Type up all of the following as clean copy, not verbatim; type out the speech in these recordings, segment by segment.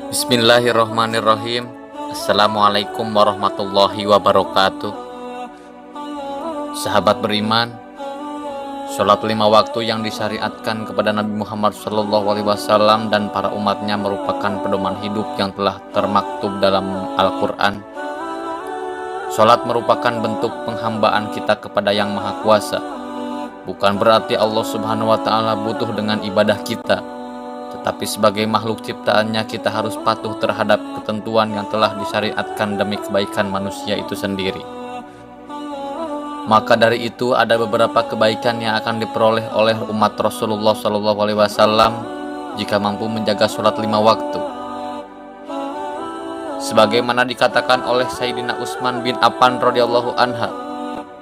Bismillahirrahmanirrahim. Assalamualaikum warahmatullahi wabarakatuh. Sahabat beriman, sholat 5 waktu yang disyariatkan kepada Nabi Muhammad SAW dan para umatnya merupakan pedoman hidup yang telah termaktub dalam Al-Quran. Sholat merupakan bentuk penghambaan kita kepada Yang Maha Kuasa. Bukan berarti Allah Subhanahu wa Ta'ala butuh dengan ibadah kita, tetapi sebagai makhluk ciptaannya kita harus patuh terhadap ketentuan yang telah disyariatkan demi kebaikan manusia itu sendiri. Maka dari itu ada beberapa kebaikan yang akan diperoleh oleh umat Rasulullah SAW jika mampu menjaga sholat 5 waktu. Sebagaimana dikatakan oleh Sayyidina Utsman bin Affan radhiyallahu anha,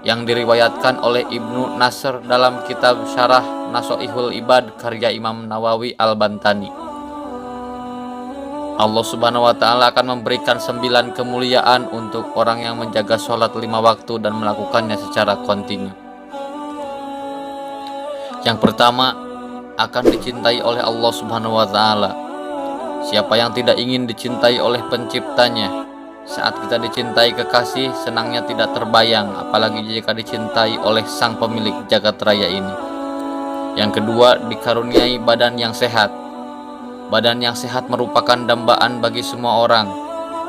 yang diriwayatkan oleh Ibnu Nasr dalam kitab Syarah Nasha'ihul Ibad karya Imam Nawawi Al-Bantani. Allah Subhanahu wa Ta'ala akan memberikan 9 kemuliaan untuk orang yang menjaga sholat 5 waktu dan melakukannya secara kontinu. Yang pertama, akan dicintai oleh Allah Subhanahu wa Ta'ala. Siapa yang tidak ingin dicintai oleh penciptanya? Saat kita dicintai kekasih, senangnya tidak terbayang, apalagi jika dicintai oleh sang pemilik jagat raya ini. Yang kedua, dikaruniai badan yang sehat. Badan yang sehat merupakan dambaan bagi semua orang.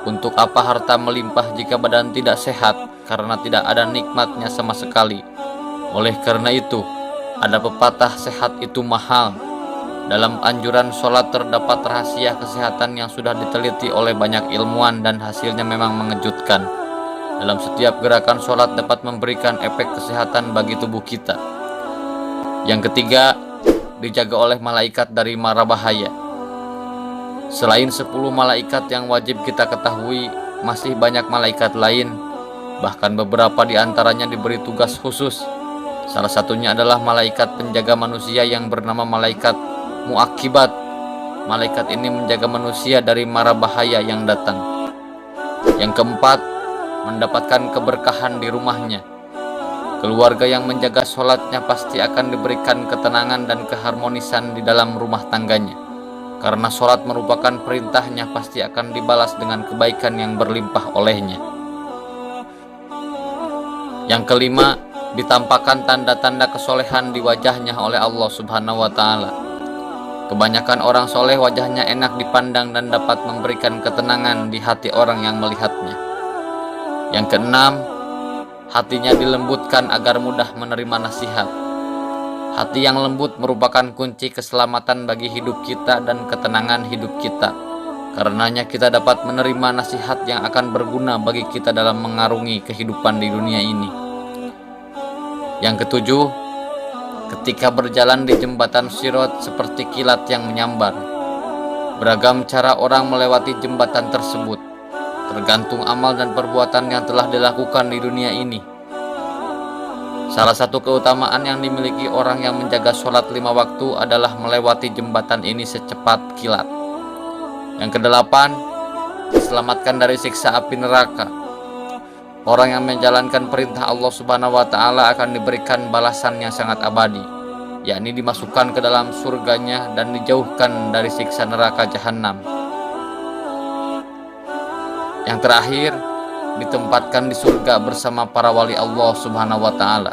Untuk apa harta melimpah jika badan tidak sehat, karena tidak ada nikmatnya sama sekali. Oleh karena itu, ada pepatah sehat itu mahal. Dalam anjuran sholat terdapat rahasia kesehatan yang sudah diteliti oleh banyak ilmuwan dan hasilnya memang mengejutkan. Dalam setiap gerakan sholat dapat memberikan efek kesehatan bagi tubuh kita. Yang ketiga, dijaga oleh malaikat dari mara bahaya. Selain 10 malaikat yang wajib kita ketahui, masih banyak malaikat lain. Bahkan beberapa di antaranya diberi tugas khusus. Salah satunya adalah malaikat penjaga manusia yang bernama malaikat Muakibat. Malaikat ini menjaga manusia dari mara bahaya yang datang. Yang keempat, mendapatkan keberkahan di rumahnya. Keluarga yang menjaga sholatnya pasti akan diberikan ketenangan dan keharmonisan di dalam rumah tangganya. Karena sholat merupakan perintahnya, pasti akan dibalas dengan kebaikan yang berlimpah olehnya. Yang kelima, ditampakkan tanda-tanda kesolehan di wajahnya oleh Allah Subhanahu wa Ta'ala. Kebanyakan orang soleh wajahnya enak dipandang dan dapat memberikan ketenangan di hati orang yang melihatnya. Yang keenam, hatinya dilembutkan agar mudah menerima nasihat. Hati yang lembut merupakan kunci keselamatan bagi hidup kita dan ketenangan hidup kita. Karenanya kita dapat menerima nasihat yang akan berguna bagi kita dalam mengarungi kehidupan di dunia ini. Yang ketujuh, ketika berjalan di jembatan Sirat seperti kilat yang menyambar. Beragam cara orang melewati jembatan tersebut, tergantung amal dan perbuatan yang telah dilakukan di dunia ini. Salah satu keutamaan yang dimiliki orang yang menjaga sholat 5 waktu adalah melewati jembatan ini secepat kilat. Yang kedelapan, diselamatkan dari siksa api neraka. Orang yang menjalankan perintah Allah Subhanahu wa Ta'ala akan diberikan balasan yang sangat abadi, yakni dimasukkan ke dalam surganya dan dijauhkan dari siksa neraka jahanam. Yang terakhir, ditempatkan di surga bersama para wali Allah Subhanahu wa Ta'ala.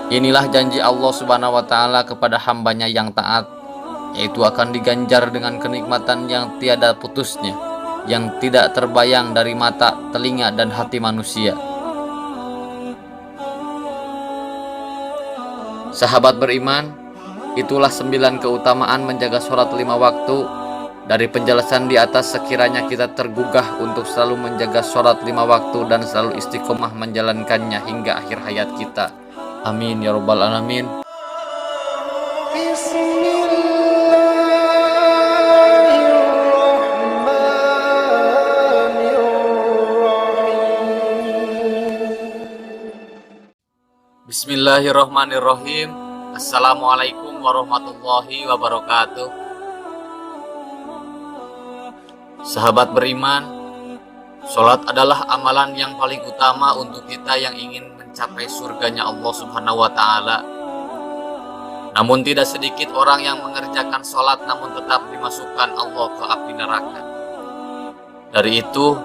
Inilah janji Allah Subhanahu wa Ta'ala kepada hambanya yang taat, yaitu akan diganjar dengan kenikmatan yang tiada putusnya, yang tidak terbayang dari mata, telinga, dan hati manusia. Sahabat beriman, itulah 9 keutamaan menjaga sholat 5 waktu. Dari penjelasan di atas, sekiranya kita tergugah untuk selalu menjaga sholat 5 waktu dan selalu istiqomah menjalankannya hingga akhir hayat kita. Amin ya rabbal alamin. Bismillahirrahmanirrahim. Assalamualaikum warahmatullahi wabarakatuh. Sahabat beriman, sholat adalah amalan yang paling utama untuk kita yang ingin mencapai surganya Allah Subhanahu wa Ta'ala. Namun tidak sedikit orang yang mengerjakan sholat namun tetap dimasukkan Allah ke api neraka. Dari itu,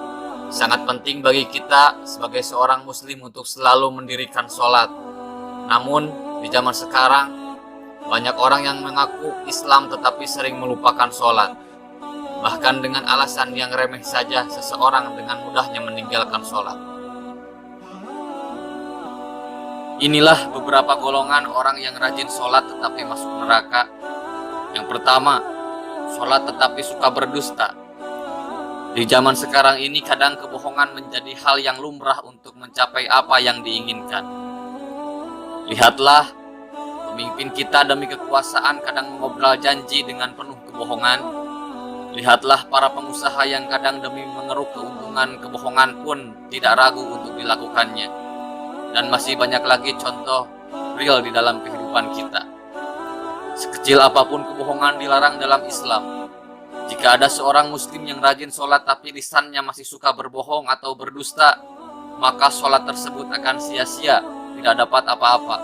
sangat penting bagi kita sebagai seorang muslim untuk selalu mendirikan sholat. Namun, di zaman sekarang, banyak orang yang mengaku Islam tetapi sering melupakan sholat. Bahkan dengan alasan yang remeh saja, seseorang dengan mudahnya meninggalkan sholat. Inilah beberapa golongan orang yang rajin sholat tetapi masuk neraka. Yang pertama, sholat tetapi suka berdusta. Di zaman sekarang ini kadang kebohongan menjadi hal yang lumrah untuk mencapai apa yang diinginkan. Lihatlah, pemimpin kita demi kekuasaan kadang mengobrol janji dengan penuh kebohongan. Lihatlah para pengusaha yang kadang demi mengeruk keuntungan kebohongan pun tidak ragu untuk dilakukannya. Dan masih banyak lagi contoh real di dalam kehidupan kita. Sekecil apapun kebohongan dilarang dalam Islam. Jika ada seorang muslim yang rajin sholat tapi lisannya masih suka berbohong atau berdusta, maka sholat tersebut akan sia-sia, tidak dapat apa-apa.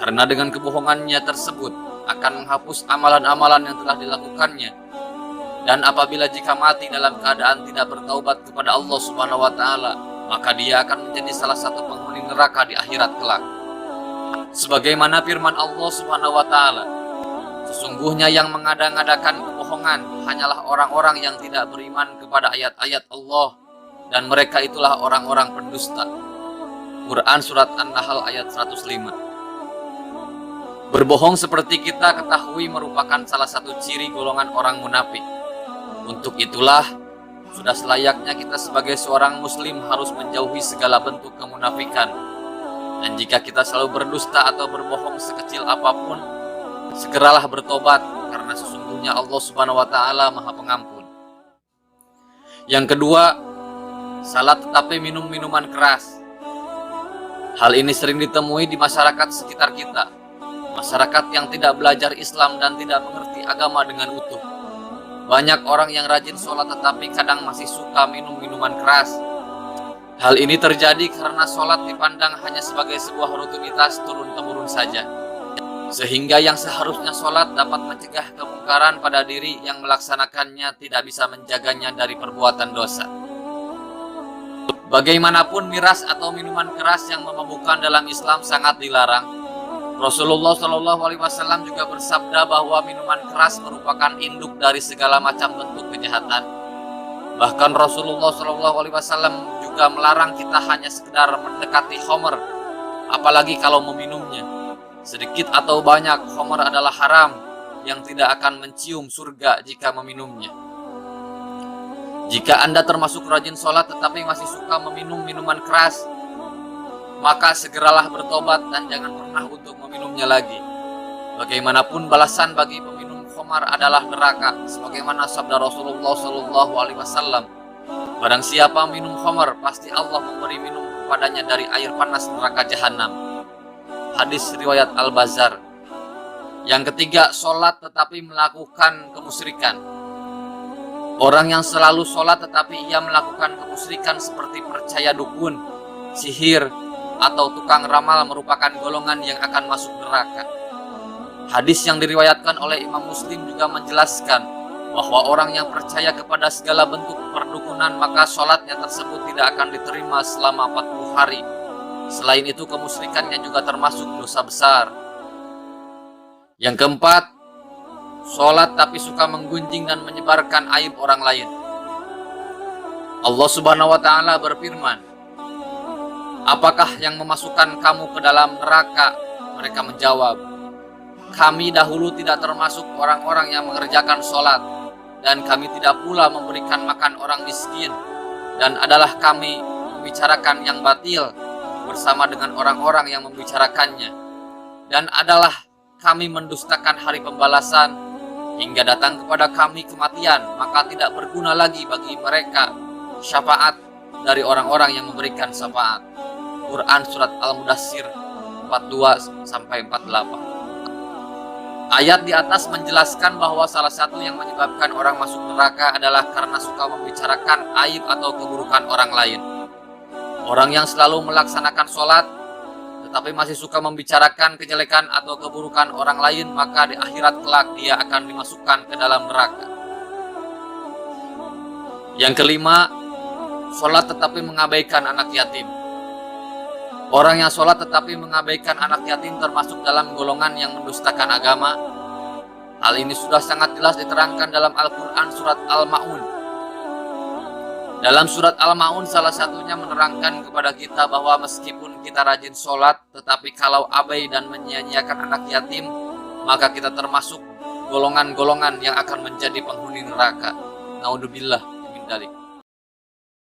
Karena dengan kebohongannya tersebut akan menghapus amalan-amalan yang telah dilakukannya. Dan apabila jika mati dalam keadaan tidak bertaubat kepada Allah Subhanahu wa Ta'ala, maka dia akan menjadi salah satu penghuni neraka di akhirat kelak. Sebagaimana firman Allah Subhanahu wa Ta'ala, sesungguhnya yang mengada-ngadakan kebohongan hanyalah orang-orang yang tidak beriman kepada ayat-ayat Allah, dan mereka itulah orang-orang pendusta. Quran Surat An-Nahl ayat 105. Berbohong seperti kita ketahui merupakan salah satu ciri golongan orang munafik. Untuk itulah, sudah selayaknya kita sebagai seorang muslim harus menjauhi segala bentuk kemunafikan. Dan jika kita selalu berdusta atau berbohong sekecil apapun, segeralah bertobat, karena sesungguhnya Allah Subhanahu wa Ta'ala Maha Pengampun. Yang kedua, salat tetapi minum minuman keras. Hal ini sering ditemui di masyarakat sekitar kita. Masyarakat yang tidak belajar Islam dan tidak mengerti agama dengan utuh. Banyak orang yang rajin sholat tetapi kadang masih suka minum minuman keras. Hal ini terjadi karena sholat dipandang hanya sebagai sebuah rutinitas turun-temurun saja. Sehingga yang seharusnya sholat dapat mencegah kemungkaran pada diri yang melaksanakannya tidak bisa menjaganya dari perbuatan dosa. Bagaimanapun miras atau minuman keras yang memabukkan dalam Islam sangat dilarang. Rasulullah SAW juga bersabda bahwa minuman keras merupakan induk dari segala macam bentuk kejahatan. Bahkan Rasulullah SAW juga melarang kita hanya sekedar mendekati khamr, apalagi kalau meminumnya. Sedikit atau banyak, khamr adalah haram yang tidak akan mencium surga jika meminumnya. Jika Anda termasuk rajin sholat tetapi masih suka meminum minuman keras, maka segeralah bertobat dan jangan pernah untuk meminumnya lagi. Bagaimanapun balasan bagi peminum khamar adalah neraka, sebagaimana sabda Rasulullah SAW. Barang siapa minum khamar, pasti Allah memberi minum kepadanya dari air panas neraka jahanam. Hadis riwayat Al-Bazzar. Yang ketiga, sholat tetapi melakukan kemusyrikan. Orang yang selalu sholat tetapi ia melakukan kemusyrikan seperti percaya dukun, sihir, atau tukang ramal merupakan golongan yang akan masuk neraka. Hadis yang diriwayatkan oleh Imam Muslim juga menjelaskan bahwa orang yang percaya kepada segala bentuk perdukunan maka sholatnya tersebut tidak akan diterima selama 40 hari. Selain itu kemusyrikannya juga termasuk dosa besar. Yang keempat, sholat tapi suka menggunjing dan menyebarkan aib orang lain. Allah Subhanahu wa Ta'ala berfirman, "Apakah yang memasukkan kamu ke dalam neraka?" Mereka menjawab, "Kami dahulu tidak termasuk orang-orang yang mengerjakan sholat, dan kami tidak pula memberikan makan orang miskin, dan adalah kami membicarakan yang batil bersama dengan orang-orang yang membicarakannya, dan adalah kami mendustakan hari pembalasan hingga datang kepada kami kematian, maka tidak berguna lagi bagi mereka syafaat dari orang-orang yang memberikan syafaat." Quran Surat Al-Mudassir 42-48. Ayat di atas menjelaskan bahwa salah satu yang menyebabkan orang masuk neraka adalah karena suka membicarakan aib atau keburukan orang lain. Orang yang selalu melaksanakan sholat tetapi masih suka membicarakan kejelekan atau keburukan orang lain, maka di akhirat kelak dia akan dimasukkan ke dalam neraka. Yang kelima, sholat tetapi mengabaikan anak yatim. Orang yang sholat tetapi mengabaikan anak yatim termasuk dalam golongan yang mendustakan agama. Hal ini sudah sangat jelas diterangkan dalam Al-Quran surat Al-Ma'un. Dalam surat Al-Ma'un salah satunya menerangkan kepada kita bahwa meskipun kita rajin sholat, tetapi kalau abai dan menyia-nyiakan anak yatim, maka kita termasuk golongan-golongan yang akan menjadi penghuni neraka. Naudzubillah min dzalik.